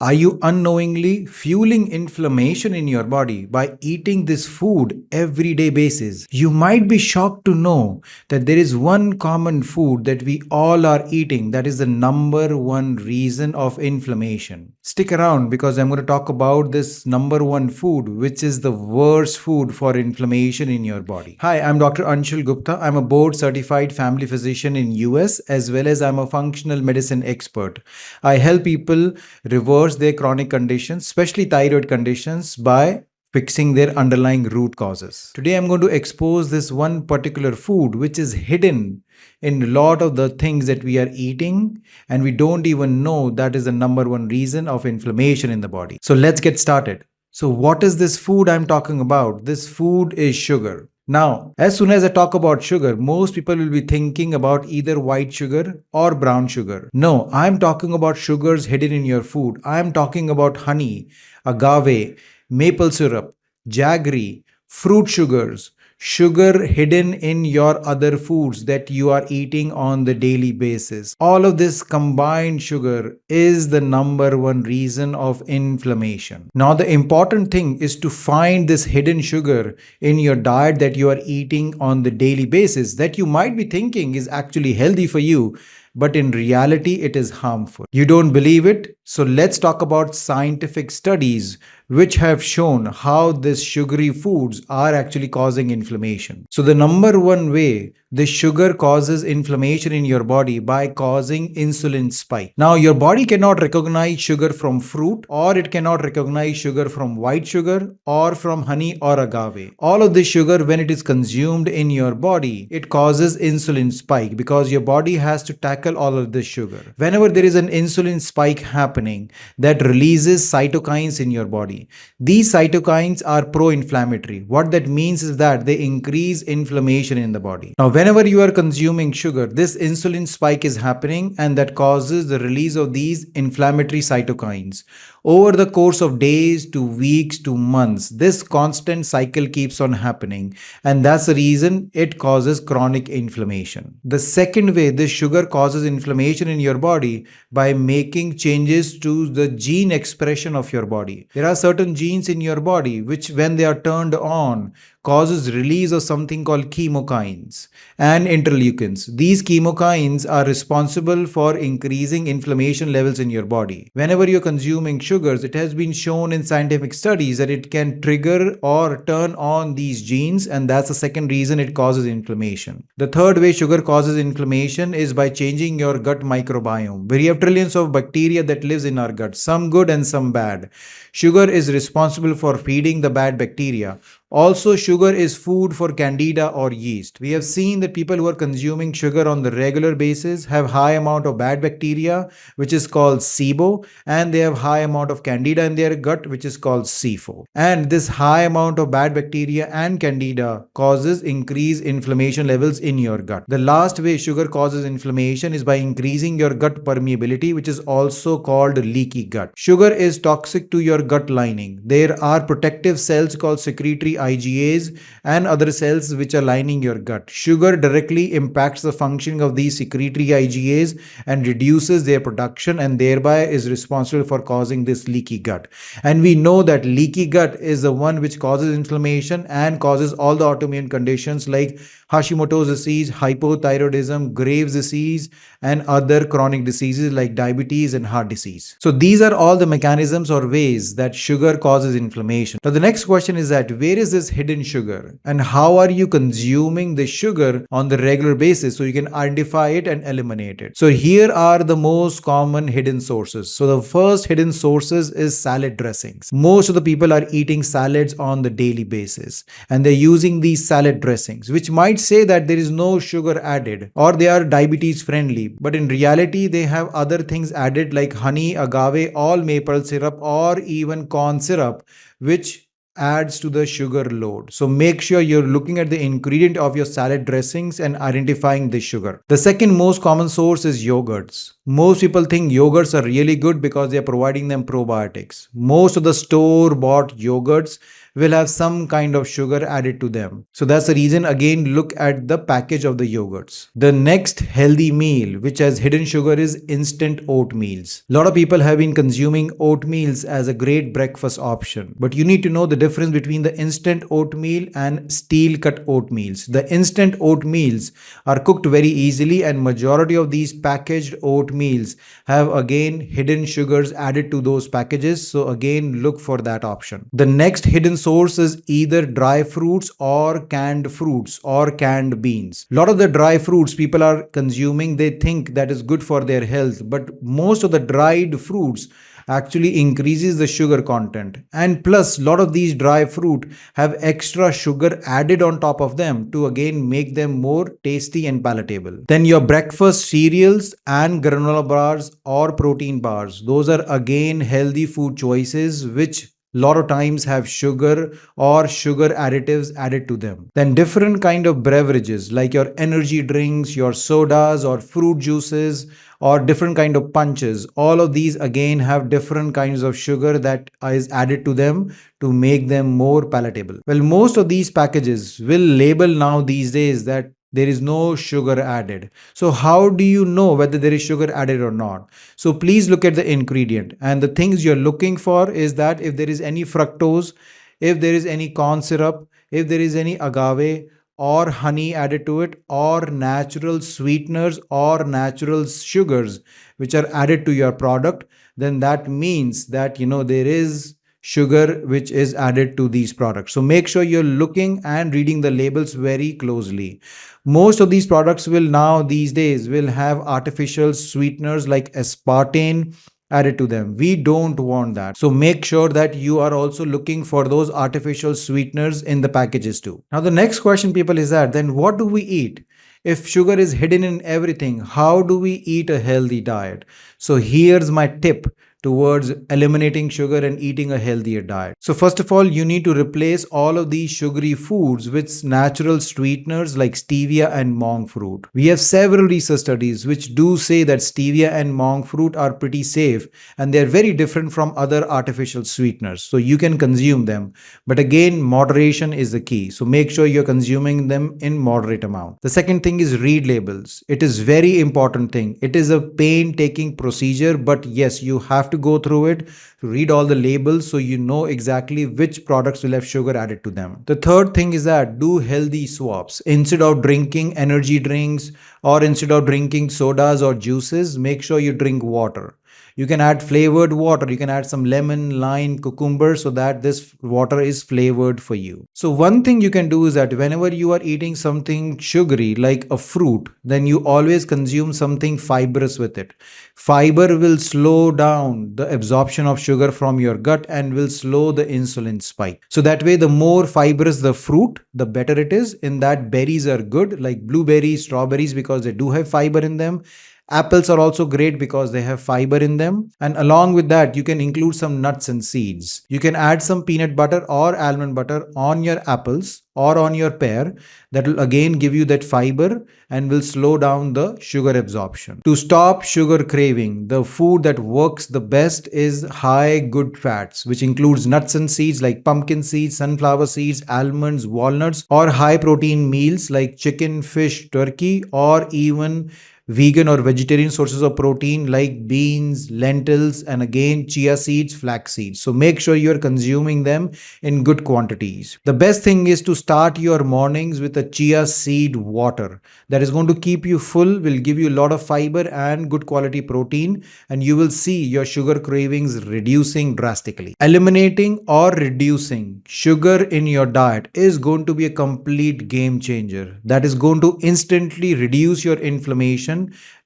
Are you unknowingly fueling inflammation in your body by eating this food everyday basis? You might be shocked to know that there is one common food that we all are eating that is the number one reason of inflammation. Stick around because I'm going to talk about this number one food which is the worst food for inflammation in your body. Hi, I'm Dr. Anshul Gupta. I'm a board certified family physician in US as well as I'm a functional medicine expert. I help people reverse their chronic conditions, especially thyroid conditions, by fixing their underlying root causes. Today I'm going to expose this one particular food which is hidden in a lot of the things that we are eating and we don't even know that is the number one reason of inflammation in the body. So let's get started. So what is this food I'm talking about? This food is sugar. Now, as soon as I talk about sugar, most people will be thinking about either white sugar or brown sugar. No, I'm talking about sugars hidden in your food. I'm talking about honey, agave, maple syrup, jaggery, fruit sugars, sugar hidden in your other foods that you are eating on the daily basis. All of this combined sugar is the number one reason of inflammation. Now, the important thing is to find this hidden sugar in your diet that you are eating on the daily basis that you might be thinking is actually healthy for you, but in reality, it is harmful. You don't believe it? So let's talk about scientific studies which have shown how these sugary foods are actually causing inflammation. So the number one way the sugar causes inflammation in your body by causing insulin spike. Now your body cannot recognize sugar from fruit, or it cannot recognize sugar from white sugar or from honey or agave. All of this sugar, when it is consumed in your body, it causes insulin spike because your body has to tackle all of this sugar. Whenever there is an insulin spike happening that releases cytokines in your body, these cytokines are pro-inflammatory. What that means is that they increase inflammation in the body. Now, whenever you are consuming sugar, this insulin spike is happening and that causes the release of these inflammatory cytokines. Over the course of days to weeks to months, this constant cycle keeps on happening, and that's the reason it causes chronic inflammation. The second way this sugar causes inflammation in your body by making changes to the gene expression of your body. There are certain genes in your body which, when they are turned on, causes release of something called chemokines and interleukins. These chemokines are responsible for increasing inflammation levels in your body. Whenever you're consuming sugars, it has been shown in scientific studies that it can trigger or turn on these genes, and that's the second reason it causes inflammation. The third way sugar causes inflammation is by changing your gut microbiome. We have trillions of bacteria that lives in our gut, some good and some bad. Sugar is responsible for feeding the bad bacteria. Also, sugar is food for candida or yeast. We have seen that people who are consuming sugar on the regular basis have high amount of bad bacteria, which is called SIBO, and they have high amount of candida in their gut, which is called SIFO. And this high amount of bad bacteria and candida causes increased inflammation levels in your gut. The last way sugar causes inflammation is by increasing your gut permeability, which is also called leaky gut. Sugar is toxic to your gut lining. There are protective cells called secretory IgAs and other cells which are lining your gut. Sugar directly impacts the functioning of these secretory IgAs and reduces their production, and thereby is responsible for causing this leaky gut. And we know that leaky gut is the one which causes inflammation and causes all the autoimmune conditions like Hashimoto's disease, hypothyroidism, Graves' disease, and other chronic diseases like diabetes and heart disease. So these are all the mechanisms or ways that sugar causes inflammation. Now the next question is that where is this hidden sugar and how are you consuming the sugar on the regular basis so you can identify it and eliminate it? So here are the most common hidden sources. So the first hidden sources is salad dressings. Most of the people are eating salads on the daily basis and they're using these salad dressings, which might say that there is no sugar added or they are diabetes friendly, but in reality they have other things added like honey, agave, all maple syrup, or even corn syrup, which adds to the sugar load. So make sure you're looking at the ingredient of your salad dressings and identifying the sugar. The second most common source is yogurts. Most people think yogurts are really good because they are providing them probiotics. Most of the store bought yogurts will have some kind of sugar added to them. So that's the reason, again, look at the package of the yogurts. The next healthy meal which has hidden sugar is instant oatmeals. A lot of people have been consuming oatmeals as a great breakfast option, but you need to know the difference between the instant oatmeal and steel cut oatmeals. The instant oatmeals are cooked very easily, and majority of these packaged oatmeals have again hidden sugars added to those packages. So again, look for that option. The next hidden source is either dry fruits or canned beans. A lot of the dry fruits people are consuming, they think that is good for their health, but most of the dried fruits actually increases the sugar content, and plus a lot of these dry fruit have extra sugar added on top of them to again make them more tasty and palatable. Then your breakfast cereals and granola bars or protein bars, those are again healthy food choices which lot of times have sugar or sugar additives added to them. Then different kind of beverages like your energy drinks, your sodas or fruit juices or different kind of punches, all of these again have different kinds of sugar that is added to them to make them more palatable. Well, most of these packages will label now these days that there is no sugar added. So how do you know whether there is sugar added or not? So please look at the ingredient, and the things you're looking for is that if there is any fructose, if there is any corn syrup, if there is any agave or honey added to it, or natural sweeteners or natural sugars which are added to your product, then that means that there is sugar which is added to these products. So make sure you're looking and reading the labels very closely. Most of these products will now these days will have artificial sweeteners like aspartame added to them. We don't want that. So make sure that you are also looking for those artificial sweeteners in the packages too. Now the next question people is that then what do we eat? If sugar is hidden in everything, how do we eat a healthy diet? So here's my tip towards eliminating sugar and eating a healthier diet. So first of all, you need to replace all of these sugary foods with natural sweeteners like stevia and monk fruit. We have several research studies which do say that stevia and monk fruit are pretty safe and they're very different from other artificial sweeteners. So you can consume them. But again, moderation is the key. So make sure you're consuming them in moderate amount. The second thing is read labels. It is very important thing. It is a painstaking procedure, but yes, you have to go through it to read all the labels so you know exactly which products will have sugar added to them. The third thing is that do healthy swaps. Instead of drinking energy drinks or instead of drinking sodas or juices, make sure you drink water. You can add flavored water. You can add some lemon, lime, cucumber so that this water is flavored for you. So one thing you can do is that whenever you are eating something sugary like a fruit, then you always consume something fibrous with it. Fiber will slow down the absorption of sugar from your gut and will slow the insulin spike. So that way, the more fibrous the fruit, the better it is. In that, berries are good like blueberries, strawberries because they do have fiber in them. Apples are also great because they have fiber in them. And along with that, you can include some nuts and seeds. You can add some peanut butter or almond butter on your apples or on your pear. That will again give you that fiber and will slow down the sugar absorption. To stop sugar craving, the food that works the best is high good fats, which includes nuts and seeds like pumpkin seeds, sunflower seeds, almonds, walnuts, or high protein meals like chicken, fish, turkey, or even vegan or vegetarian sources of protein like beans, lentils, and again chia seeds, flax seeds. So make sure you're consuming them in good quantities. The best thing is to start your mornings with a chia seed water. That is going to keep you full, will give you a lot of fiber and good quality protein, and you will see your sugar cravings reducing drastically. Eliminating or reducing sugar in your diet is going to be a complete game changer. That is going to instantly reduce your inflammation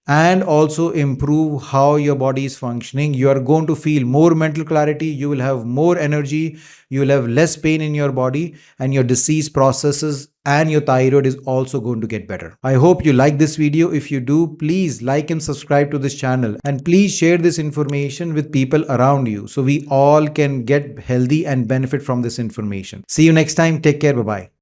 and also improve how your body is functioning. You are going to feel more mental clarity, you will have more energy, you will have less pain in your body, and your disease processes and your thyroid is also going to get better. I hope you like this video. If you do, please like and subscribe to this channel, and please share this information with people around you so we all can get healthy and benefit from this information. See you next time. Take care. Bye bye.